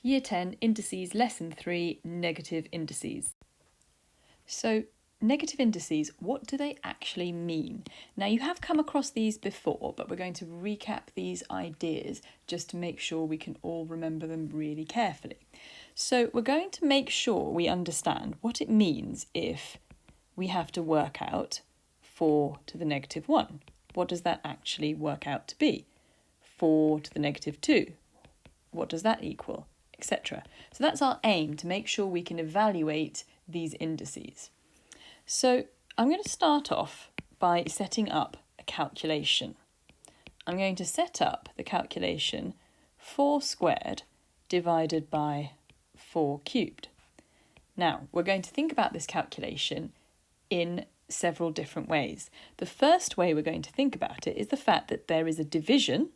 Year 10 Indices Lesson 3 Negative Indices. So negative indices, what do they actually mean? Now you have come across these before, but we're going to recap these ideas just to make sure we can all remember them really carefully. So we're going to make sure we understand what it means if we have to work out 4 to the negative 1. What does that actually work out to be? 4 to the negative 2. What does that equal? Etc. So that's our aim, to make sure we can evaluate these indices. So I'm going to start off by setting up a calculation. I'm going to set up the calculation 4 squared divided by 4 cubed. Now, we're going to think about this calculation in several different ways. The first way we're going to think about it is the fact that there is a division.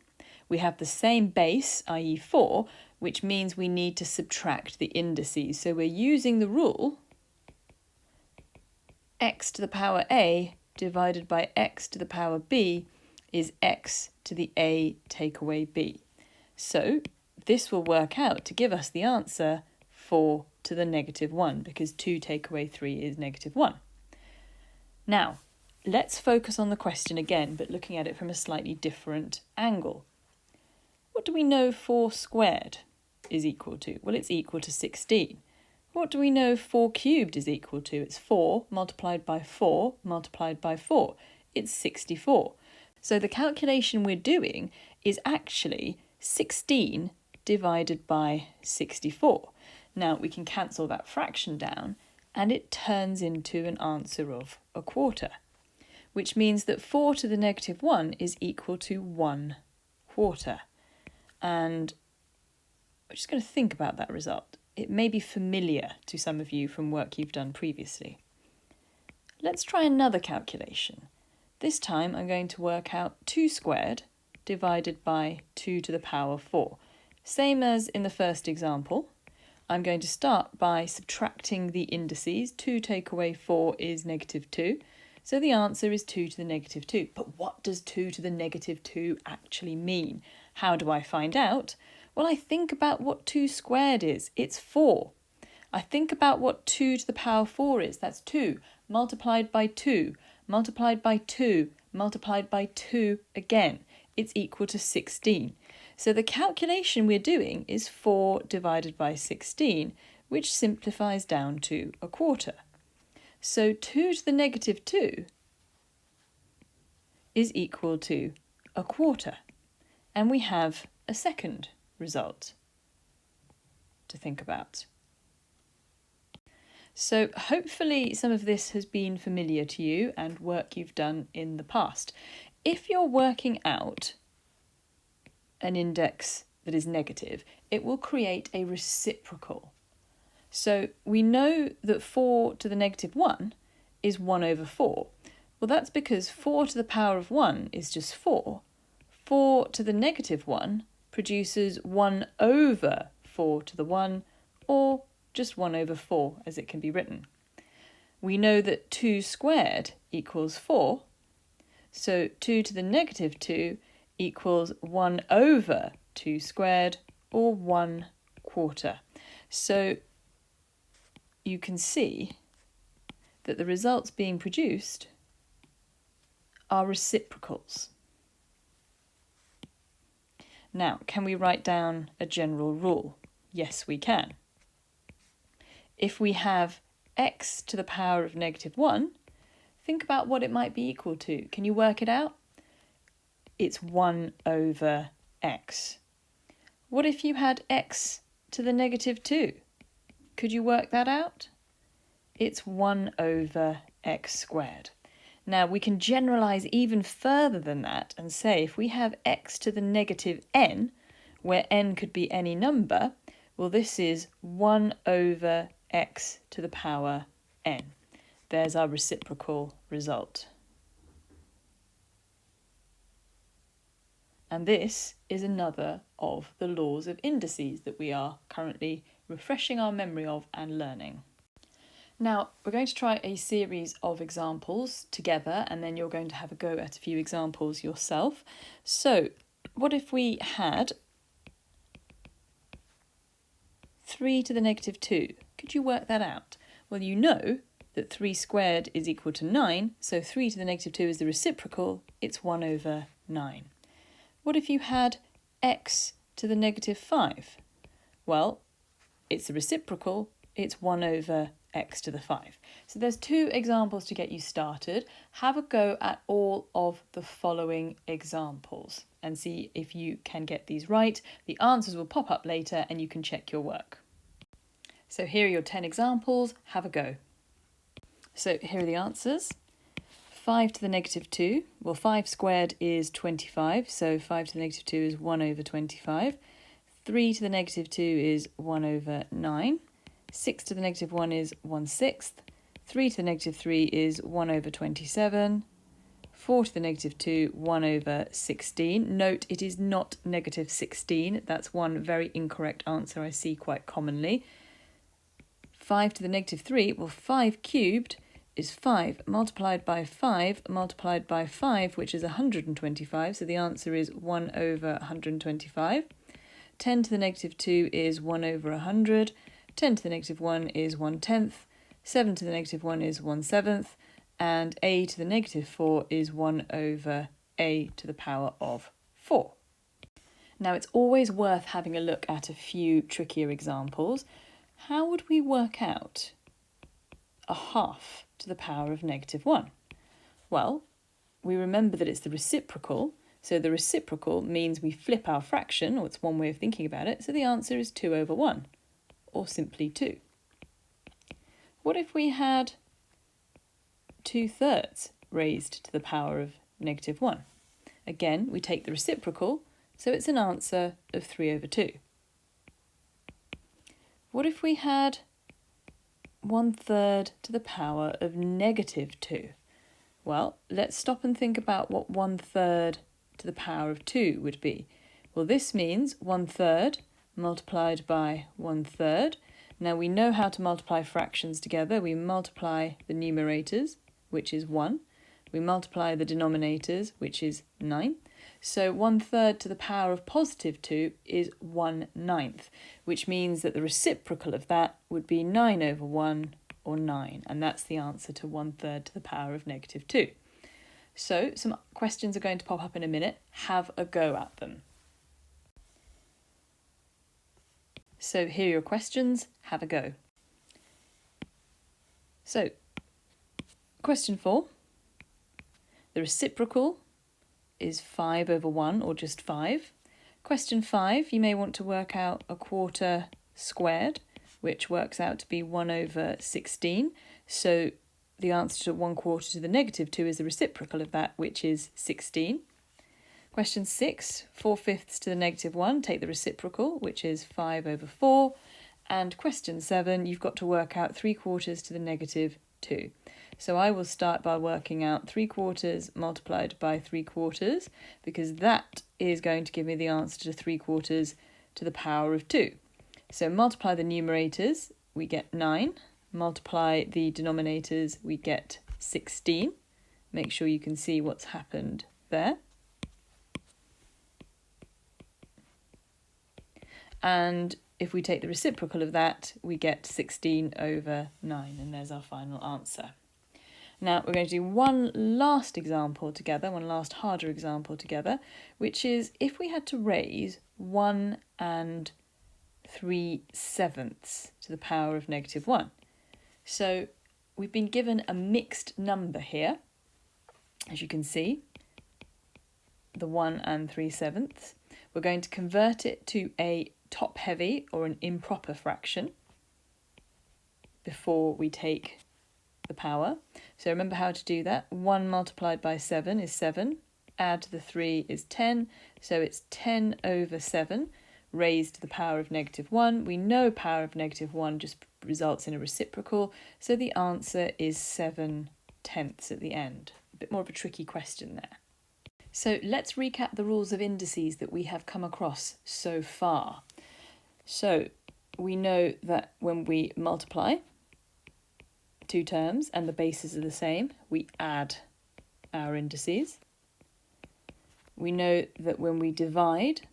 We have the same base, i.e. 4, which means we need to subtract the indices. So we're using the rule x to the power a divided by x to the power b is x to the a take away b. So this will work out to give us the answer 4 to the negative 1, because 2 take away 3 is negative 1. Now, let's focus on the question again, but looking at it from a slightly different angle. What do we know 4 squared is equal to? Well, it's equal to 16. What do we know 4 cubed is equal to? It's 4 multiplied by 4 multiplied by 4. It's 64. So the calculation we're doing is actually 16 divided by 64. Now we can cancel that fraction down and it turns into an answer of a quarter, which means that 4 to the negative 1 is equal to 1 quarter. And I'm just going to think about that result. It may be familiar to some of you from work you've done previously. Let's try another calculation. This time I'm going to work out 2 squared divided by 2 to the power 4. Same as in the first example. I'm going to start by subtracting the indices. 2 take away 4 is negative 2. So the answer is 2 to the negative 2. But what does 2 to the negative 2 actually mean? How do I find out? Well, I think about what 2 squared is. It's 4. I think about what 2 to the power 4 is. That's 2 multiplied by 2, multiplied by 2, multiplied by 2 again. It's equal to 16. So the calculation we're doing is 4 divided by 16, which simplifies down to a quarter. So 2 to the negative 2 is equal to a quarter. And we have a second result to think about. So hopefully some of this has been familiar to you and work you've done in the past. If you're working out an index that is negative, it will create a reciprocal. So we know that 4 to the negative 1 is 1 over 4. Well, that's because 4 to the power of 1 is just 4. 4 to the negative 1 produces 1 over 4 to the 1, or just 1 over 4 as it can be written. We know that 2 squared equals 4, so 2 to the negative 2 equals 1 over 2 squared, or 1 quarter. So you can see that the results being produced are reciprocals. Now, can we write down a general rule? Yes, we can. If we have x to the power of negative 1, think about what it might be equal to. Can you work it out? It's 1 over x. What if you had x to the negative 2? Could you work that out? It's 1 over x squared. Now we can generalise even further than that and say if we have x to the negative n, where n could be any number, well, this is 1 over x to the power n. There's our reciprocal result. And this is another of the laws of indices that we are currently refreshing our memory of and learning. Now, we're going to try a series of examples together, and then you're going to have a go at a few examples yourself. So, what if we had 3 to the negative 2. Could you work that out? Well, you know that 3 squared is equal to 9, so 3 to the negative 2 is the reciprocal, it's 1 over 9. What if you had x to the negative 5? Well, it's the reciprocal, it's 1 over x to the 5. So there's 2 examples to get you started. Have a go at all of the following examples and see if you can get these right. The answers will pop up later and you can check your work. So here are your 10 examples. Have a go. So here are the answers. 5 to the negative 2. Well, 5 squared is 25, so 5 to the negative 2 is 1 over 25. 3 to the negative 2 is 1 over 9. 6 to the negative 1 is 1/6. 3 to the negative 3 is 1 over 27. 4 to the negative 2, 1 over 16. Note, it is not negative 16. That's one very incorrect answer I see quite commonly. 5 to the negative 3, well, 5 cubed is 5 multiplied by 5 multiplied by 5, which is 125, so the answer is 1 over 125. 10 to the negative 2 is 1 over 100. 10 to the negative 1 is 1/10. 7 to the negative 1 is 1/7. And a to the negative 4 is 1 over a to the power of 4. Now, it's always worth having a look at a few trickier examples. How would we work out a half to the power of negative 1? Well, we remember that it's the reciprocal, so the reciprocal means we flip our fraction, or it's one way of thinking about it, so the answer is 2 over 1, or simply 2. What if we had 2/3 raised to the power of negative 1? Again, we take the reciprocal, so it's an answer of 3 over 2. What if we had 1/3 to the power of negative 2? Well, let's stop and think about what 1/3 to the power of 2 would be. Well, this means 1/3 multiplied by 1/3. Now, we know how to multiply fractions together. We multiply the numerators, which is 1. We multiply the denominators, which is 9. So 1/3 to the power of positive 2 is 1/9, which means that the reciprocal of that would be 9 over 1, or 9. And that's the answer to 1/3 to the power of negative 2. So some questions are going to pop up in a minute. Have a go at them. So here are your questions. Have a go. So, question 4. The reciprocal is 5 over 1, or just 5. Question 5, you may want to work out a quarter squared, which works out to be 1 over 16. So the answer to 1/4 to the negative 2 is the reciprocal of that, which is 16. Question 6, 4/5 to the negative 1, take the reciprocal, which is 5 over 4. And question 7, you've got to work out 3/4 to the negative 2. So I will start by working out 3/4 multiplied by 3/4, because that is going to give me the answer to 3/4 to the power of 2. So multiply the numerators, we get 9. Multiply the denominators, we get 16. Make sure you can see what's happened there. And if we take the reciprocal of that, we get 16 over 9, and there's our final answer. Now, we're going to do one last example together, one last harder example together, which is if we had to raise 1 3/7 to the power of negative 1. So we've been given a mixed number here, as you can see, the 1 3/7. We're going to convert it to a top-heavy or an improper fraction before we take the power. So remember how to do that. 1 multiplied by 7 is 7. Add to the 3 is 10. So it's 10 over 7 raised to the power of negative 1. We know power of negative 1 just results in a reciprocal. So the answer is 7/10 at the end. A bit more of a tricky question there. So let's recap the rules of indices that we have come across so far. So we know that when we multiply two terms and the bases are the same, we add our indices. We know that when we divide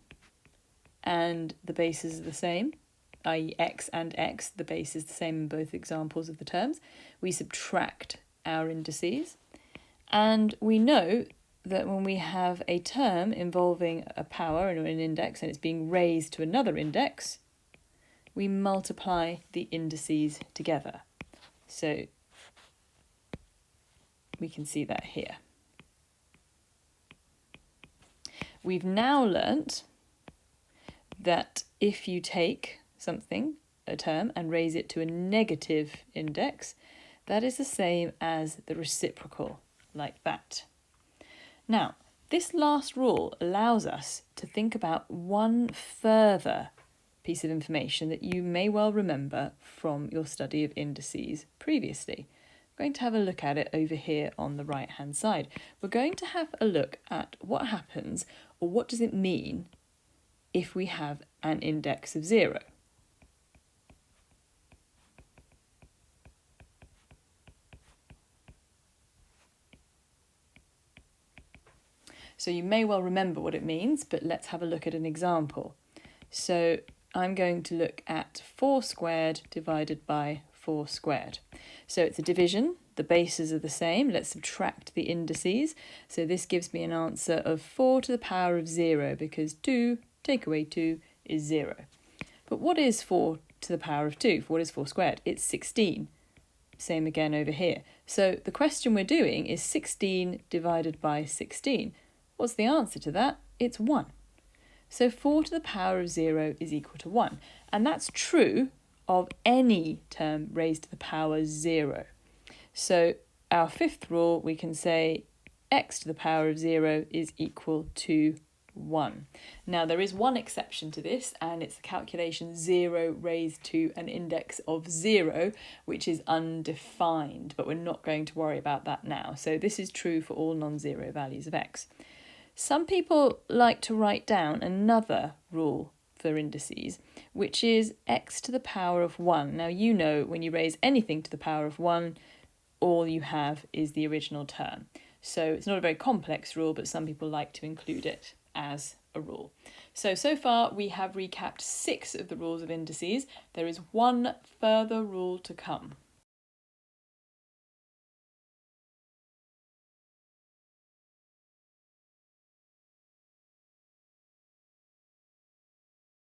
and the bases are the same i.e. x and x, the base is the same in both examples of the terms. We subtract our indices. And we know that when we have a term involving a power and an index and it's being raised to another index, we multiply the indices together. So we can see that here. We've now learnt that if you take something, a term, and raise it to a negative index, that is the same as the reciprocal, like that. Now, this last rule allows us to think about one further piece of information that you may well remember from your study of indices previously. I'm going to have a look at it over here on the right-hand side. We're going to have a look at what happens, or what does it mean, if we have an index of 0. So you may well remember what it means, but let's have a look at an example. So I'm going to look at 4 squared divided by 4 squared. So it's a division, the bases are the same. Let's subtract the indices. So this gives me an answer of 4 to the power of 0, because 2 take away 2 is 0. But what is 4 to the power of 2? What is 4 squared? It's 16. Same again over here. So the question we're doing is 16 divided by 16. What's the answer to that? It's 1. So 4 to the power of 0 is equal to 1. And that's true of any term raised to the power 0. So our fifth rule, we can say x to the power of 0 is equal to 1. Now there is one exception to this, and it's the calculation 0 raised to an index of 0, which is undefined, but we're not going to worry about that now. So this is true for all non-zero values of x. Some people like to write down another rule for indices, which is x to the power of 1. Now you know when you raise anything to the power of 1, all you have is the original term. So it's not a very complex rule, but some people like to include it as a rule. So far we have recapped 6 of the rules of indices. There is one further rule to come.